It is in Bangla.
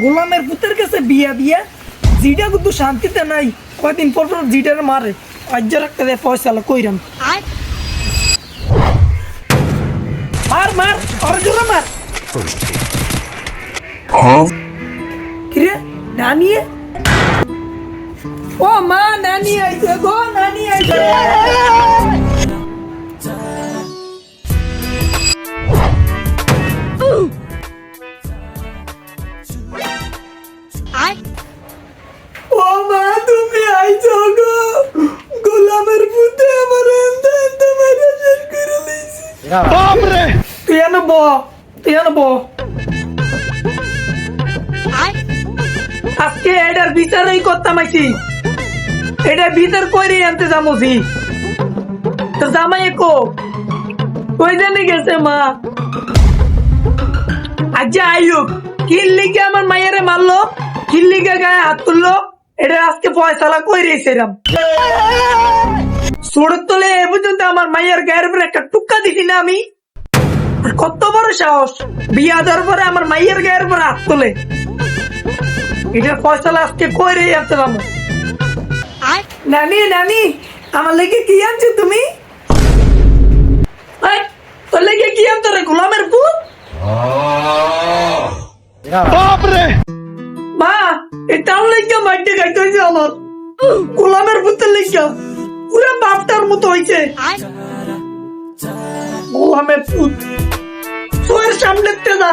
গোলামের পুতের কাছে বিয়া বিয়া জিটা কিন্তু শান্তিতে নাই, কয়দিন পর পর জিটার মারে। আজ্জার একটা ফয়সালা কইরাম, মার মার আর জোরে মার। কিরে নানিয়ে, ও মা নানি আইছে গো, নানি আইছে। ও মা তুমি আইছো গো, গোলামের পুতে আমার এনতে এনতে মাইরা শেষ করে লইছে। বাপ রে, তুই এনে ব, তুই এনে ব। আজকে এটার বিচারই করতাম আইছি, এটার বিচার কইরে আনতে যামছি। তো জামাই কো কই জানি গেছে মা, আচ্ছা আইয়ুব কিল্লিকে আমার মায়েরে মারলো, কিল্লিকে গায়ে হাত তুললো, এটা আজকে ফয়সালা কইরে এসেরাম। সুরত তোলে এ পর্যন্ত আমার মায়ের গায়ের উপরে একটা টুক্কা দিছি না আমি। আর কত বড় সাহস, বিয়া দেওয়ার পরে আমার মায়ের গায়ের উপরে হাত তোলে। এটার ফয়সালা আজকে কইরে আসলাম। নানি নানি আমার লেগে কি আনছো তুমি? তোর লেগে কি আনতো রে গোলামের পুত? বাপ রে, মা এটাও লেগে মাইটে খাইতে হয়েছে আমার, গোলামের পুতের লেগে পুরো বাপটার মতো হয়েছে। গোলামের পুত তোর সামনে না।